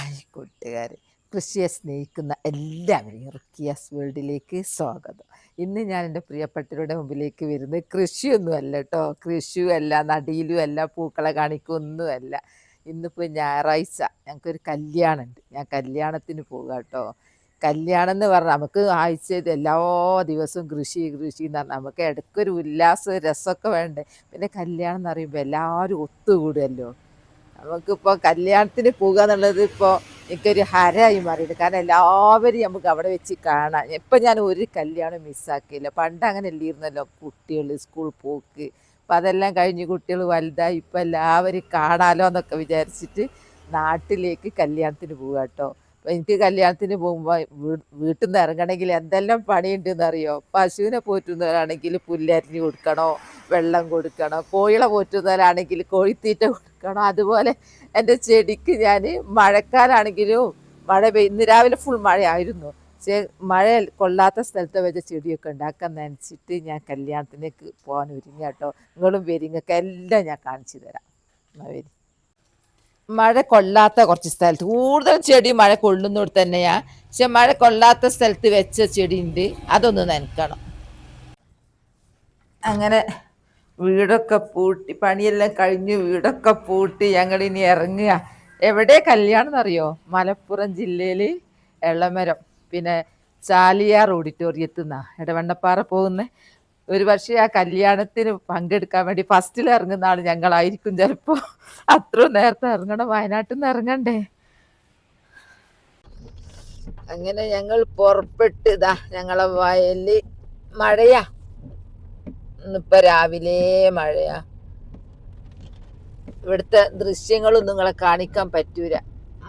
Hi കൂട്ടുകാർ, കൃഷിയെ സ്നേഹിക്കുന്ന എല്ലാവരെയും റുക്കിയാസ് വേൾഡിലേക്ക് സ്വാഗതം. ഇന്ന് ഞാൻ എൻ്റെ പ്രിയപ്പെട്ടവരുടെ മുമ്പിലേക്ക് വരുന്നത് കൃഷിയൊന്നും അല്ല കേട്ടോ. കൃഷിയും അല്ല, നടിയിലും അല്ല, പൂക്കളെ കാണിക്കൊന്നുമല്ല. ഇന്നിപ്പോൾ ഞായറാഴ്ച ഞങ്ങൾക്കൊരു കല്യാണമുണ്ട്. ഞാൻ കല്യാണത്തിന് പോകുക കേട്ടോ. കല്യാണം എന്ന് പറഞ്ഞാൽ നമുക്ക് ആഴ്ചയിൽ എല്ലാ ദിവസവും കൃഷി കൃഷി എന്ന് പറഞ്ഞാൽ നമുക്ക് ഇടയ്ക്കൊരു ഉല്ലാസം രസമൊക്കെ വേണ്ടേ. പിന്നെ കല്യാണം എന്ന് പറയുമ്പോൾ എല്ലാവരും ഒത്തുകൂടുമല്ലോ. നമുക്കിപ്പോൾ കല്യാണത്തിന് പോകുക എന്നുള്ളത് ഇപ്പോൾ എനിക്കൊരു ഹരമായി മാറിയിട്ട്. കാരണം എല്ലാവരും നമുക്ക് അവിടെ വെച്ച് കാണാം. ഇപ്പം ഞാൻ ഒരു കല്യാണം മിസ്സാക്കിയില്ല. പണ്ട് അങ്ങനെ അല്ലായിരുന്നല്ലോ, കുട്ടികൾ സ്കൂൾ പോക്ക്. അപ്പം അതെല്ലാം കഴിഞ്ഞ് കുട്ടികൾ വലുതായി ഇപ്പം എല്ലാവരും കാണാമല്ലോ എന്നൊക്കെ വിചാരിച്ചിട്ട് നാട്ടിലേക്ക് കല്യാണത്തിന് പോവുക കേട്ടോ. അപ്പം എനിക്ക് കല്യാണത്തിന് പോകുമ്പോൾ വീട്ടിൽ നിന്ന് ഇറങ്ങണമെങ്കിൽ എന്തെല്ലാം പണിയുണ്ടെന്നറിയോ. പശുവിനെ പോറ്റുന്നവരാണെങ്കിൽ പുല്ലരിഞ്ഞ് കൊടുക്കണോ, വെള്ളം കൊടുക്കണം. കോഴികളെ പോറ്റുന്നവരാണെങ്കിൽ കോഴിത്തീറ്റ കൊടുക്കണം. അതുപോലെ എൻ്റെ ചെടിക്ക് ഞാൻ മഴക്കാലാണെങ്കിലും ഇന്ന് രാവിലെ ഫുൾ മഴയായിരുന്നു. പക്ഷേ മഴ കൊള്ളാത്ത സ്ഥലത്ത് വെച്ച ചെടിയൊക്കെ ഉണ്ടാക്കാൻ നനച്ചിട്ട് ഞാൻ കല്യാണത്തിലേക്ക് പോകാൻ ഒരുങ്ങി കേട്ടോ. നിങ്ങളും വരി, നിങ്ങൾക്ക് എല്ലാം ഞാൻ കാണിച്ചു തരാം. വരി. മഴ കൊള്ളാത്ത കുറച്ച് സ്ഥലത്ത്, കൂടുതൽ ചെടി മഴ കൊള്ളുന്നിടത്ത് തന്നെയാ. പക്ഷെ മഴ കൊള്ളാത്ത സ്ഥലത്ത് വെച്ച ചെടി ഉണ്ട്, അതൊന്ന് നനക്കണം. അങ്ങനെ വീടൊക്കെ പൂട്ടി, പണിയെല്ലാം കഴിഞ്ഞ് വീടൊക്കെ പൂട്ടി ഞങ്ങളിനി ഇറങ്ങുക. എവിടെ കല്യാണം എന്നറിയോ? മലപ്പുറം ജില്ലയിൽ എളമരം, പിന്നെ ചാലിയാർ ഓഡിറ്റോറിയത്തിൽ നിന്നാണ് എടവണ്ണപ്പാറ പോകുന്നത്. ഒരു പക്ഷേ ആ കല്യാണത്തിന് പങ്കെടുക്കാൻ വേണ്ടി ഫസ്റ്റിൽ ഇറങ്ങുന്ന ആൾ ഞങ്ങളായിരിക്കും ചിലപ്പോൾ. അത്രയും നേരത്തെ ഇറങ്ങണം, വയനാട്ടിൽ നിന്ന് ഇറങ്ങണ്ടേ. അങ്ങനെ ഞങ്ങൾ പുറപ്പെട്ട് ഇതാ ഞങ്ങളെ വയലിൽ മഴയാ. ഇന്നിപ്പോൾ രാവിലെ മഴയാ. ഇവിടുത്തെ ദൃശ്യങ്ങളൊന്നും നിങ്ങളെ കാണിക്കാൻ പറ്റൂല,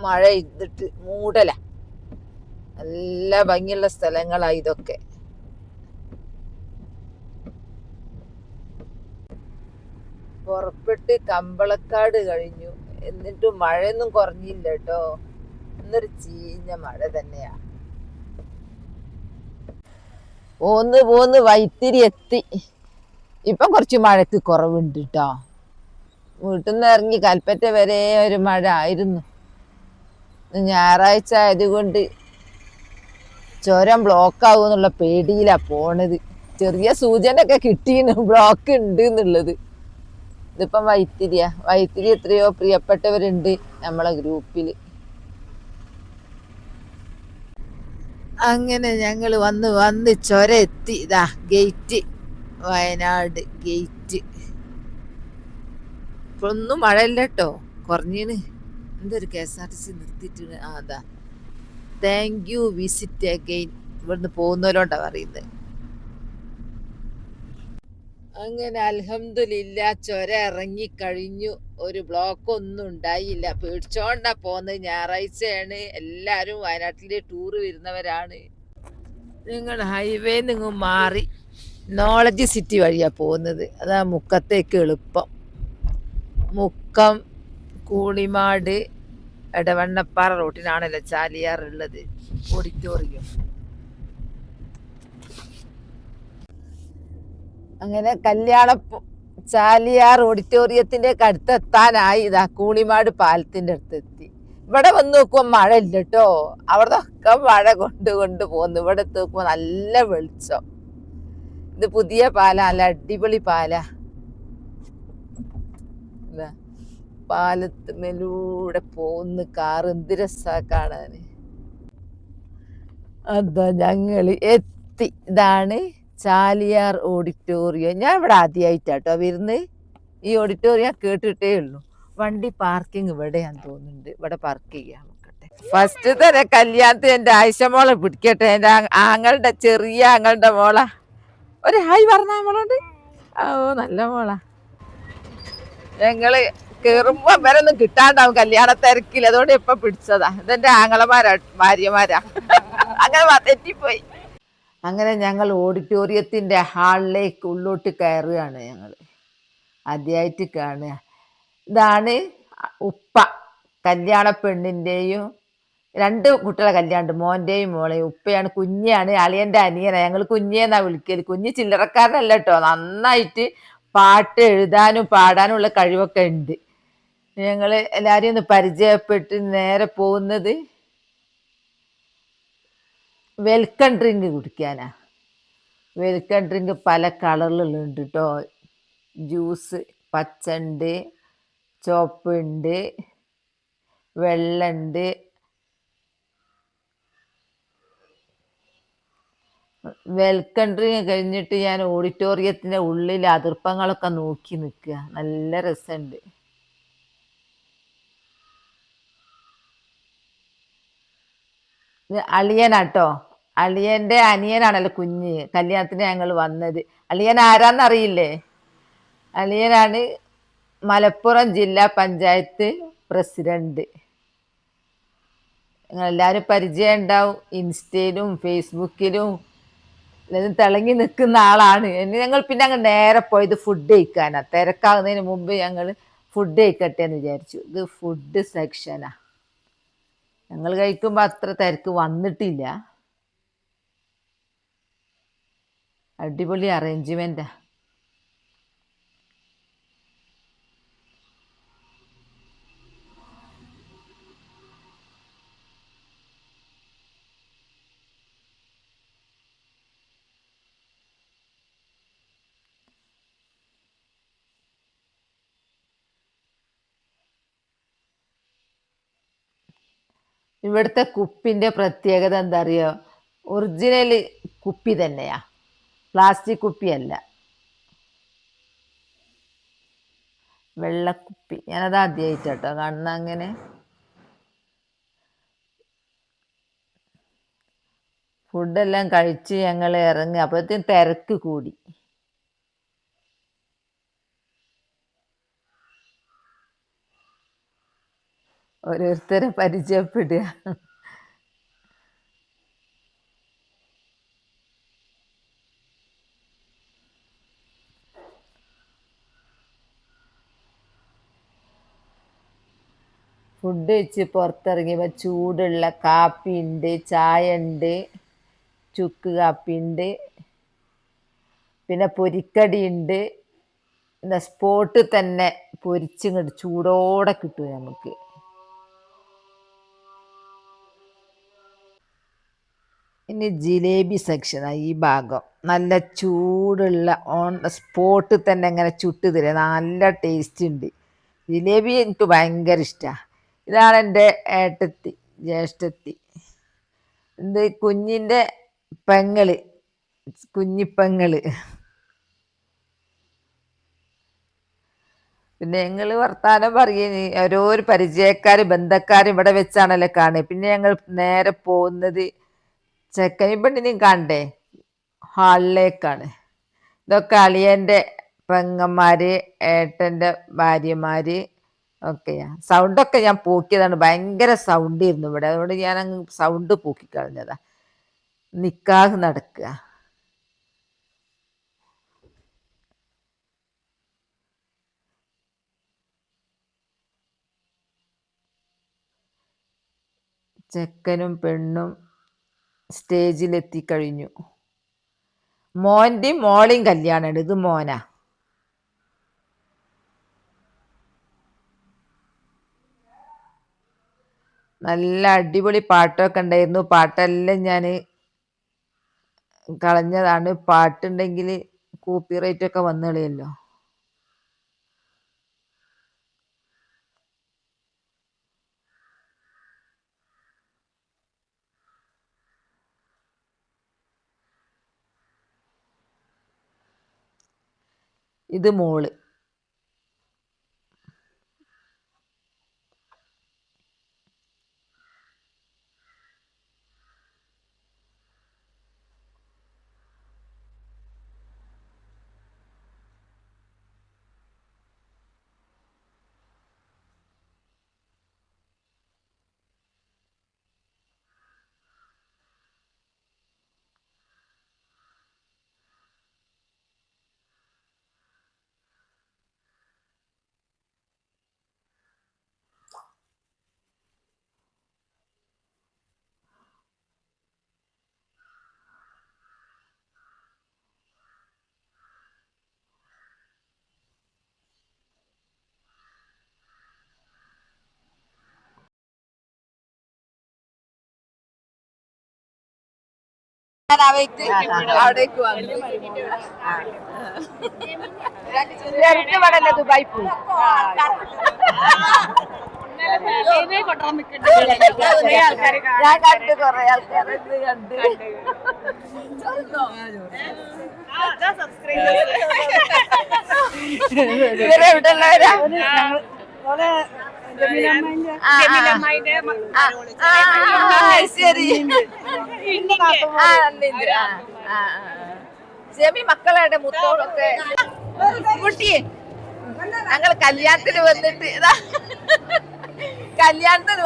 മഴ ചെയ്തിട്ട് മൂടല. നല്ല ഭംഗിയുള്ള സ്ഥലങ്ങളാണ് ഇതൊക്കെ. പുറപ്പെട്ട് കമ്പളക്കാട് കഴിഞ്ഞു, എന്നിട്ടും മഴയൊന്നും കുറഞ്ഞില്ല കേട്ടോ. ഇന്നൊരു ചീഞ്ഞ മഴ തന്നെയാ. പോന്ന് വൈത്തിരി എത്തി. ഇപ്പം കുറച്ച് മഴക്ക് കുറവുണ്ട് കേട്ടോ. വീട്ടിൽ നിന്ന് ഇറങ്ങി കൽപ്പറ്റ വരെ ഒരു മഴ ആയിരുന്നു. ഞായറാഴ്ച ആയതുകൊണ്ട് ചുരം ബ്ലോക്ക് ആവും എന്നുള്ള പേടിയിലാണ് പോണത്. ചെറിയ സൂചന ഒക്കെ കിട്ടിയിരുന്നു ബ്ലോക്ക് ഉണ്ട് എന്നുള്ളത്. ഇതിപ്പം വൈത്തിരി എത്രയോ പ്രിയപ്പെട്ടവരുണ്ട് നമ്മളെ ഗ്രൂപ്പിൽ. അങ്ങനെ ഞങ്ങൾ വന്ന് ചുരം എത്തി. ഇതാ ഗേറ്റ്, വയനാട് ഗേറ്റ്. ഇപ്പൊന്നും മഴയില്ല കേട്ടോ, കുറഞ്ഞിന്. എന്തൊരു KSRTC നിർത്തിയിട്ടുണ്ട്. അതാ താങ്ക് യു, വിസിറ്റ് അഗെയിൻ. ഇവിടുന്ന് പോകുന്നവരോണ്ടാ പറയുന്നത്. അങ്ങനെ അൽഹംദുലില്ലാ ചുരം ഇറങ്ങിക്കഴിഞ്ഞു. ഒരു ബ്ലോക്ക് ഒന്നും ഉണ്ടായില്ല. പേടിച്ചോണ്ടാ പോകുന്നത്. ഞായറാഴ്ചയാണ്, എല്ലാവരും വയനാട്ടിലെ ടൂറ് വരുന്നവരാണ്. നിങ്ങൾ ഹൈവേ നിങ്ങൾ മാറി നോളജ് സിറ്റി വഴിയാ പോകുന്നത്. അതാ മുക്കത്തേക്ക് എളുപ്പം. മുക്കം, കൂളിമാട്, എടവണ്ണപ്പാറ റൂട്ടിനാണല്ലോ ചാലിയാർ ഉള്ളത്, ഓഡിറ്റോറിയം. അങ്ങനെ ചാലിയാർ ഓഡിറ്റോറിയത്തിന്റെ അടുത്തെത്താനായി. ഇതാ കൂളിമാട് പാലത്തിന്റെ അടുത്തെത്തി. ഇവിടെ വന്ന് നോക്കുമ്പോൾ മഴ ഇല്ല കേട്ടോ. അവിടെ ഒക്കെ മഴ കൊണ്ട് പോകുന്നു. ഇവിടെ നോക്കുമ്പോൾ നല്ല വെളിച്ചം. ഇത് പുതിയ പാല, നല്ല അടിപൊളി പാല. പാലത്തുമേലൂടെ പോകുന്ന കാറ് എന്ത് രസാ കാണാന്. അതാ ഞങ്ങള് എത്തി. ഇതാണ് ചാലിയാർ ഓഡിറ്റോറിയം. ഞാൻ ഇവിടെ ആദ്യമായിട്ടാട്ടോ വരുന്നത്. ഈ ഓഡിറ്റോറിയം കേട്ടിട്ടേ ഉള്ളൂ. വണ്ടി പാർക്കിംഗ് ഇവിടെയാന്ന് തോന്നുന്നുണ്ട്. ഇവിടെ പാർക്ക് ചെയ്യാൻ നോക്കട്ടെ. ഫസ്റ്റ് തന്നെ കല്യാണത്തിന് എൻ്റെ ആയിഷ മോളെ പിടിക്കട്ടെ. എൻ്റെ ചെറിയ ആങ്ങളുടെ മോള. ഒരു ഹായ് പറഞ്ഞ മോളുണ്ട്. ഓ നല്ല മോളാ. ഞങ്ങള് കേറുമ്പോ വരൊന്നും കിട്ടാണ്ടാവും കല്യാണ തിരക്കില്ല, അതുകൊണ്ട് ഇപ്പൊ പിടിച്ചതാ. ഇതെന്റെ ഭാര്യമാരാ. അങ്ങനെ തെറ്റിപ്പോയി. അങ്ങനെ ഞങ്ങൾ ഓഡിറ്റോറിയത്തിന്റെ ഹാളിലേക്ക് ഉള്ളോട്ട് കയറുകയാണ്. ഞങ്ങൾ ആദ്യമായിട്ട് കാണുക. ഇതാണ് ഉപ്പ, കല്യാണ പെണ്ണിൻ്റെയും 2 കുട്ടികളെ കല്യാണം, മോൻ്റെയും മോളെയും. ഉപ്പയാണ്, കുഞ്ഞാണ് അളിയൻ്റെ അനിയനാണ്. ഞങ്ങൾ കുഞ്ഞേന്നാ വിളിക്കല്. കുഞ്ഞ് ചില്ലറക്കാരനല്ല കേട്ടോ, നന്നായിട്ട് പാട്ട് എഴുതാനും പാടാനും ഉള്ള കഴിവൊക്കെ ഉണ്ട്. ഞങ്ങള് എല്ലാരെയും ഒന്ന് പരിചയപ്പെട്ട് നേരെ പോകുന്നത് വെൽക്കം ഡ്രിങ്ക് കുടിക്കാനാ. വെൽക്കം ഡ്രിങ്ക് പല കളറിലുണ്ട് കേട്ടോ. ജ്യൂസ് പച്ചണ്ട്, ചുവപ്പുണ്ട്, വെള്ളണ്ട്. വെൽക്കം ഡ്രിങ്ക് കഴിഞ്ഞിട്ട് ഞാൻ ഓഡിറ്റോറിയത്തിന്റെ ഉള്ളിൽ അതിർപ്പങ്ങളൊക്കെ നോക്കി നിൽക്കുക. നല്ല രസമുണ്ട്. ഇത് അളിയനാട്ടോ. അളിയന്റെ അനിയനാണല്ലോ കുഞ്ഞ്. കല്യാണത്തിന് ഞങ്ങൾ വന്നത്. അളിയൻ ആരാന്നറിയില്ലേ? അളിയനാണ് മലപ്പുറം ജില്ലാ പഞ്ചായത്ത് പ്രസിഡന്റ്. നിങ്ങളെല്ലാവരും പരിചയം ഉണ്ടാവും. ഇൻസ്റ്റയിലും ഫേസ്ബുക്കിലും തിളങ്ങി നിൽക്കുന്ന ആളാണ്. ഞങ്ങൾ പിന്നെ അങ്ങ് നേരെ പോയത് ഫുഡ് കഴിക്കാനാ. തിരക്കാകുന്നതിന് മുമ്പ് ഞങ്ങൾ ഫുഡ് കഴിക്കട്ടെ എന്ന് വിചാരിച്ചു. ഇത് ഫുഡ് സെക്ഷനാ. ഞങ്ങൾ കഴിക്കുമ്പോൾ അത്ര തിരക്ക് വന്നിട്ടില്ല. അടിപൊളി അറേഞ്ച്മെന്റാ. ഇവിടുത്തെ കുപ്പിന്റെ പ്രത്യേകത എന്താ അറിയോ? ഒറിജിനൽ കുപ്പി തന്നെയാ, പ്ലാസ്റ്റിക് കുപ്പിയല്ല. വെള്ളക്കുപ്പി. ഞാനത് ആദ്യമായിട്ടാട്ടോ കാണുന്ന. അങ്ങനെ ഫുഡെല്ലാം കഴിച്ച് ഞങ്ങൾ ഇറങ്ങി. അപ്പോഴത്തേക്കും തിരക്ക് കൂടി. ഓരോരുത്തരെ പരിചയപ്പെടുക. ഫുഡ് കഴിച്ച് പുറത്തിറങ്ങിയപ്പോൾ ചൂടുള്ള കാപ്പി ഉണ്ട്, ചായ ഉണ്ട്, ചുക്ക് കാപ്പി ഉണ്ട്, പിന്നെ പൊരിക്കടി ഉണ്ട്. എന്താ സ്പോട്ടിൽ തന്നെ പൊരിച്ചിങ്ങോട്ട് ചൂടോടെ കിട്ടും നമുക്ക്. ഇനി ജിലേബി സെക്ഷനാണ് ഈ ഭാഗം. നല്ല ചൂടുള്ള ഓൺ സ്പോട്ടിൽ തന്നെ ഇങ്ങനെ ചുട്ട് തരിക. നല്ല ടേസ്റ്റ് ഉണ്ട്. ജിലേബി എനിക്ക് ഭയങ്കര ഇഷ്ടമാണ്. ഇതാണ് എൻ്റെ ഏട്ടത്തി, ജ്യേഷ്ഠത്തി. ഇത് കുഞ്ഞിൻ്റെ പെങ്ങള്, കുഞ്ഞിപ്പെങ്ങള്. പിന്നെ ഞങ്ങൾ വർത്താനം പറയുക. ഓരോരു പരിചയക്കാർ ബന്ധക്കാർ ഇവിടെ വെച്ചാണല്ലോ കാണുക. പിന്നെ ഞങ്ങൾ നേരെ പോകുന്നത് ചെക്കനും പെണ്ണിനെയും കാണണ്ടേ, ഹാളിലേക്കാണ്. ഇതൊക്കെ അളിയൻ്റെ പെങ്ങന്മാര്, ഏട്ടൻ്റെ ഭാര്യമാര് ഒക്കെയാ. സൗണ്ടൊക്കെ ഞാൻ പോക്കിയതാണ്. ഭയങ്കര സൗണ്ട് ആയിരുന്നു ഇവിടെ. അതുകൊണ്ട് ഞാൻ അങ്ങ് സൗണ്ട് പോക്കിക്കളഞ്ഞതാ. നിക്കാഹ് നടക്കുക. ചെക്കനും പെണ്ണും സ്റ്റേജിലെത്തിക്കഴിഞ്ഞു. മോൻ്റെയും മോളെയും കല്യാണമാണ്. ഇത് മോനാ. നല്ല അടിപൊളി പാട്ടൊക്കെ ഉണ്ടായിരുന്നു. പാട്ടെല്ലാം ഞാൻ കളഞ്ഞതാണ്. പാട്ടുണ്ടെങ്കിൽ കോപ്പിറൈറ്റ് ഒക്കെ വന്നു കളയല്ലോ. ഇത് മോള്. അവിടേക്ക് വന്നു. ചെറുക്കവടല്ല ദുബായ് പോയി. ഞാൻ കണ്ട് കൊറേ ആൾക്കാരെ കണ്ട്. ഇവരെവിടെയുള്ളവരാ? ശരി. ജമി മക്കളുടെ മുത്തോളൊക്കെ കുട്ടി ഞങ്ങൾ കല്യാണത്തിന്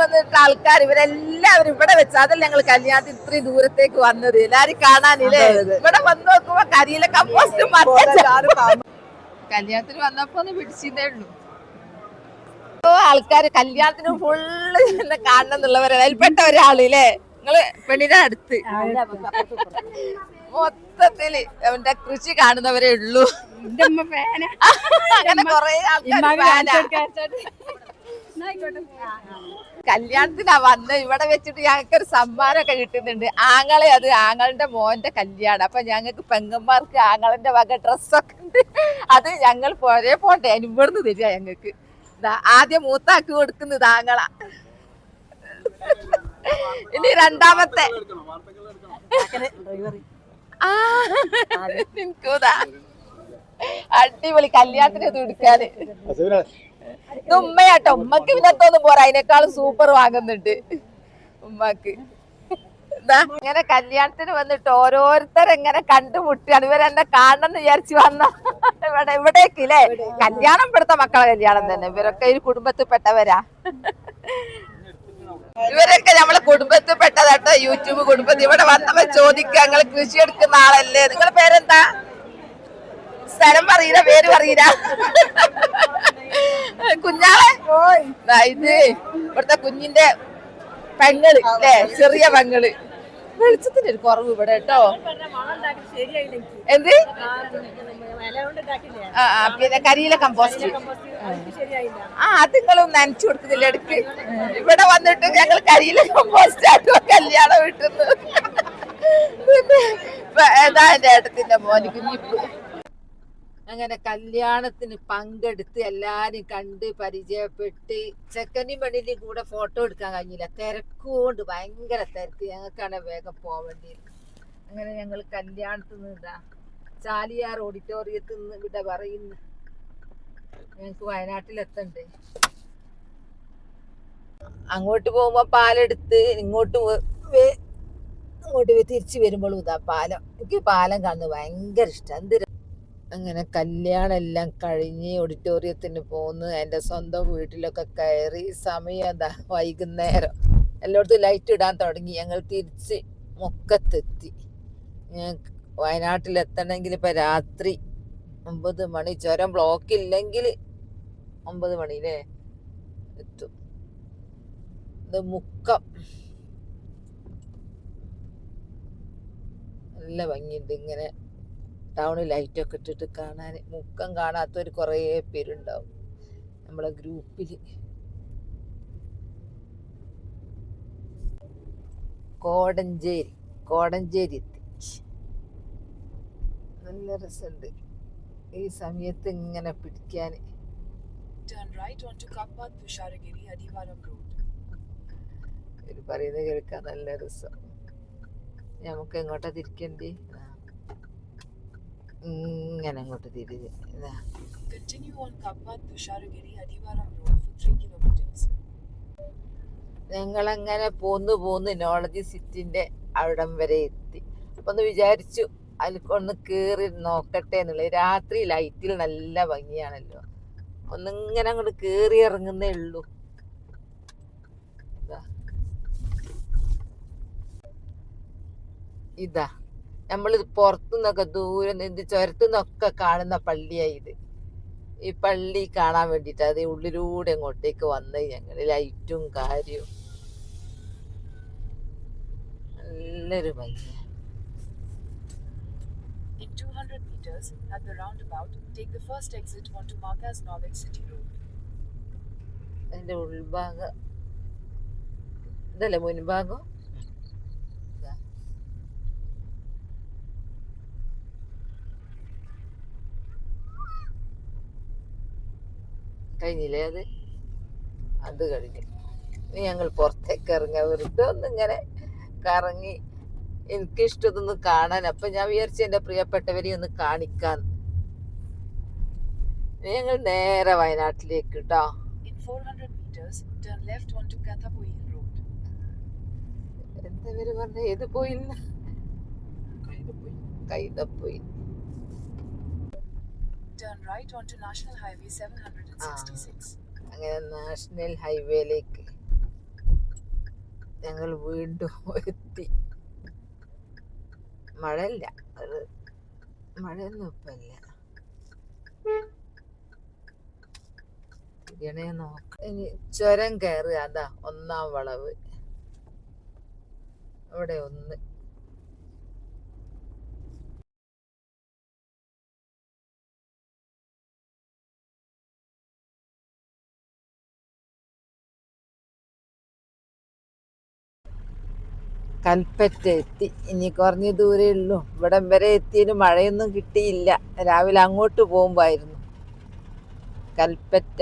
വന്നിട്ട് ആൾക്കാർ ഇവരെല്ലാവരും ഇവിടെ വെച്ച് അതല്ല ഞങ്ങൾ കല്യാണത്തിന് ഇത്രയും ദൂരത്തേക്ക് വന്നത് എല്ലാരും കാണാനില്ലേ. ഇവിടെ വന്ന് നോക്കുമ്പോ കരിയിലെ കമ്പോസ്റ്റ് കല്യാണത്തിന് വന്നപ്പോ ഒന്ന് പിടിച്ചേ ഉള്ളൂ. ആൾക്കാര് കല്യാണത്തിന് ഫുള്ള് കാണണം എന്നുള്ളവരാണ്. അതിൽപ്പെട്ട ഒരാളില്ലേ നിങ്ങള് പെണ്ണിന്റെ അടുത്ത് മൊത്തത്തില് അവന്റെ കൃഷി കാണുന്നവരേ ഉള്ളൂ. അങ്ങനെ കൊറേ ആൾക്കാർ കല്യാണത്തിനാ വന്ന് ഇവിടെ വെച്ചിട്ട് ഞങ്ങൾക്കൊരു സമ്മാനമൊക്കെ കിട്ടുന്നുണ്ട്. ആങ്ങളെ അത് ആങ്ങളുടെ മോന്റെ കല്യാണം. അപ്പൊ ഞങ്ങൾക്ക് പെങ്ങന്മാർക്ക് ആങ്ങളന്റെ വക ഡ്രസ്സൊക്കെ ഉണ്ട്. അത് ഞങ്ങൾ പോരേ പോട്ടെ അതിന് ഇവിടുന്ന് തരിക ഞങ്ങൾക്ക്. ആദ്യം മൂത്താക്കി കൊടുക്കുന്നത് ആങ്ങള. ഇനി രണ്ടാമത്തെ നിനക്കൂതാ അടിപൊളി കല്യാണത്തിന് ഇത് എടുക്കാന്. ഇത് ഉമ്മയാട്ടോ. ഉമ്മക്ക് പിന്നത്തൊന്നും പോരാ, അതിനേക്കാളും സൂപ്പർ വാങ്ങുന്നുണ്ട് ഉമ്മക്ക്. ഇങ്ങനെ കല്യാണത്തിന് വന്നിട്ട് ഓരോരുത്തരെങ്ങനെ കണ്ടുമുട്ടിയാണ്. ഇവരെന്നെ കാണണം എന്ന് വിചാരിച്ചു വന്ന ഇവിടേക്കില്ലേ കല്യാണം ഇവിടുത്തെ മക്കളെ കല്യാണം തന്നെ. ഇവരൊക്കെ ഈ കുടുംബത്തിൽപ്പെട്ടവരാ. ഇവരൊക്കെ നമ്മളെ കുടുംബത്തിൽ പെട്ടതാട്ടോ. യൂട്യൂബ് കുടുംബത്തിൽ ഇവിടെ വന്നവ ചോദിക്കുക ഞങ്ങൾ കൃഷി എടുക്കുന്ന ആളല്ലേ. നിങ്ങളുടെ പേരെന്താ? സ്ഥലം പറയില്ല, പേര് പറയില്ല. കുഞ്ഞാളെ ഇത് ഇവിടുത്തെ കുഞ്ഞിന്റെ പെങ്ങള് അല്ലേ, ചെറിയ പെങ്ങള്. വെളിച്ചത്തിന്റെ ഒരു കുറവ് ഇവിടെ കേട്ടോ. എന്ത് പിന്നെ കരിയില കമ്പോസ്റ്റ് അത് നിങ്ങളും നനച്ചു കൊടുക്കുന്നില്ല ഇടയ്ക്ക്. ഇവിടെ വന്നിട്ട് ഞങ്ങൾ കരിയില കമ്പോസ്റ്റ് ആയിട്ട് കല്യാണം വിട്ടുന്നു. ഏതാ എന്റെ ഏട്ടത്തിന്റെ മോന് കുഞ്ഞിപ്പ്. അങ്ങനെ കല്യാണത്തിന് പങ്കെടുത്ത് എല്ലാരും കണ്ട് പരിചയപ്പെട്ട് ചെക്കനും പെണ്ണിന്റെയും കൂടെ ഫോട്ടോ എടുക്കാൻ കഴിഞ്ഞില്ല. തിരക്കുകൊണ്ട് ഭയങ്കര തിരക്ക്. ഞങ്ങൾക്കാണ് വേഗം പോവേണ്ടി. അങ്ങനെ ഞങ്ങൾ കല്യാണത്തിൽ നിന്ന് ചാലിയാർ ഓഡിറ്റോറിയത്തിൽ നിന്ന് ഇവിടെ പറയുന്നു. ഞങ്ങക്ക് വയനാട്ടിലെത്തണ്ടേ. അങ്ങോട്ട് പോകുമ്പോ പാലെടുത്ത് ഇങ്ങോട്ട് തിരിച്ചു വരുമ്പോഴും ഇതാ പാലം. എനിക്ക് പാലം കാണുന്നത് ഭയങ്കര ഇഷ്ടം. എന്ത് അങ്ങനെ കല്യാണം എല്ലാം കഴിഞ്ഞ് ഓഡിറ്റോറിയത്തിന് പോന്ന് എൻ്റെ സ്വന്തം വീട്ടിലൊക്കെ കയറി. സമയം എന്താ വൈകുന്നേരം. എല്ലായിടത്തും ലൈറ്റ് ഇടാൻ തുടങ്ങി. ഞങ്ങൾ തിരിച്ച് മുക്കത്തെത്തി. ഞങ്ങൾക്ക് വയനാട്ടിലെത്തണമെങ്കിൽ ഇപ്പം രാത്രി 9 മണി. ചുരം ബ്ലോക്ക് ഇല്ലെങ്കിൽ 9 മണിയില്ലേ എത്തും. ഇത് മുക്കം നല്ല ഭംഗിയുണ്ട്. ഇങ്ങനെ ടൗണിൽ ലൈറ്റൊക്കെ ഇട്ടിട്ട് കാണാൻ. മുക്കം കാണാത്തവർ കുറേ പേരുണ്ടാവും നമ്മളെ ഗ്രൂപ്പിൽ. കോടഞ്ചേരി എത്തി. നല്ല രസമുണ്ട് ഈ സമയത്ത് ഇങ്ങനെ പിടിക്കാൻ. പറയുന്നത് കേൾക്കാൻ നല്ല രസം. നമുക്ക് എങ്ങോട്ടാ തിരിക്കണ്ടേ? ഇങ്ങനെ അങ്ങോട്ട് തിരിഞ്ഞ് ഞങ്ങളങ്ങനെ പോന്ന് നോളജ് സിറ്റിന്റെ അവിടം വരെ എത്തി. അപ്പൊ ഒന്ന് വിചാരിച്ചു അതിൽക്കൊന്ന് കേറി നോക്കട്ടെ എന്നുള്ളത്. രാത്രി ലൈറ്റിൽ നല്ല ഭംഗിയാണല്ലോ. ഒന്നിങ്ങനെ അങ്ങോട്ട് കേറി ഇറങ്ങുന്നേ ഉള്ളൂ. ഇതാ നമ്മൾ പുറത്തുനിന്നൊക്കെ ദൂരെ നിന്ന് ചുരത്തുനിന്നൊക്കെ കാണുന്ന പള്ളിയായത്. ഈ പള്ളി കാണാൻ വേണ്ടിയിട്ട് അത് ഉള്ളിലൂടെ അങ്ങോട്ടേക്ക് വന്ന് ഞങ്ങൾ ലൈറ്റും കാര്യവും നല്ലൊരു ഭംഗി. In 200 meters at the roundabout, take the first exit onto Markaz Norwich City Road. അതിന്റെ ഉൾഭാഗം ഇതല്ലേ മുൻഭാഗം. കഴിഞ്ഞില്ലേ അത്? അത് കഴിഞ്ഞു. ഇനി ഞങ്ങൾ പുറത്തേക്ക് ഇറങ്ങാൻ വെറുതെ ഒന്നിങ്ങനെ കറങ്ങി. എനിക്കിഷ്ടതൊന്ന് കാണാൻ. അപ്പൊ ഞാൻ വിചാരിച്ചു എൻ്റെ പ്രിയപ്പെട്ടവരെ ഒന്ന് കാണിക്കാൻ. ഞങ്ങൾ നേരെ വയനാട്ടിലേക്ക് കേട്ടോ. എന്താ പേര് പറഞ്ഞ? ഏത് പോയില്ല? കൈതപ്പൊയിൽ. അങ്ങനെ നാഷണൽ ഹൈവേയിലേക്ക് ഞങ്ങൾ വീണ്ടും എത്തി. മഴയില്ല, അത് മഴയൊന്നും ഇപ്പല്ല. തിരിയണേ നോക്കാം. ഇനി ചുരം കയറുക. അതാ ഒന്നാം വളവ്. അവിടെ ഒന്ന്. കൽപ്പറ്റ എത്തി. ഇനി കുറഞ്ഞ ദൂരേ ഉള്ളൂ. ഇവിടം വരെ എത്തിയതിന് മഴയൊന്നും കിട്ടിയില്ല. രാവിലെ അങ്ങോട്ട് പോകുമ്പായിരുന്നു. കൽപ്പറ്റ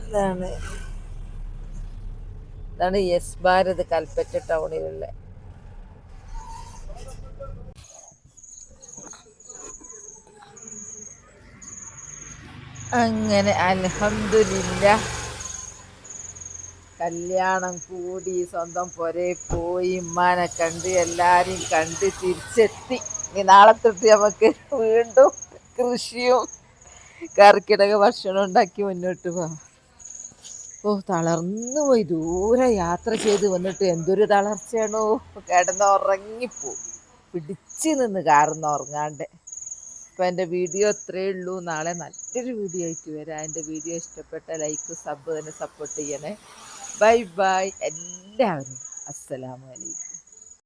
ഇതാണ്. യെസ് ഭാരത് കൽപ്പറ്റ ടൗണിലുള്ള. അങ്ങനെ അൽഹംദുലില്ലാഹ് കല്യാണം കൂടി, സ്വന്തം പുരേ പോയി, ഉമ്മാനെ കണ്ട് എല്ലാരെയും കണ്ട് തിരിച്ചെത്തി. ഇനി നാളെ തൊട്ട് നമുക്ക് വീണ്ടും കൃഷിയും കർക്കിടക ഭക്ഷണം ഉണ്ടാക്കി മുന്നോട്ട് പോകാം. തളർന്നു പോയി. ദൂരെ യാത്ര ചെയ്ത് വന്നിട്ട് എന്തൊരു തളർച്ചയാണോ. കിടന്നുറങ്ങിപ്പോവും. പിടിച്ച് നിന്ന് കാർന്ന് ഉറങ്ങാണ്ട്. അപ്പോൾ എൻ്റെ വീഡിയോ ഇത്രയേ ഉള്ളൂ. നാളെ നല്ലൊരു വീഡിയോ ആയിട്ട് വരാം. എൻ്റെ വീഡിയോ ഇഷ്ടപ്പെട്ട ലൈക്ക്, സബ് തന്നെ സപ്പോർട്ട് ചെയ്യണേ. ബൈ ബൈ എല്ലാവരും. അസ്സലാമു അലൈക്കും.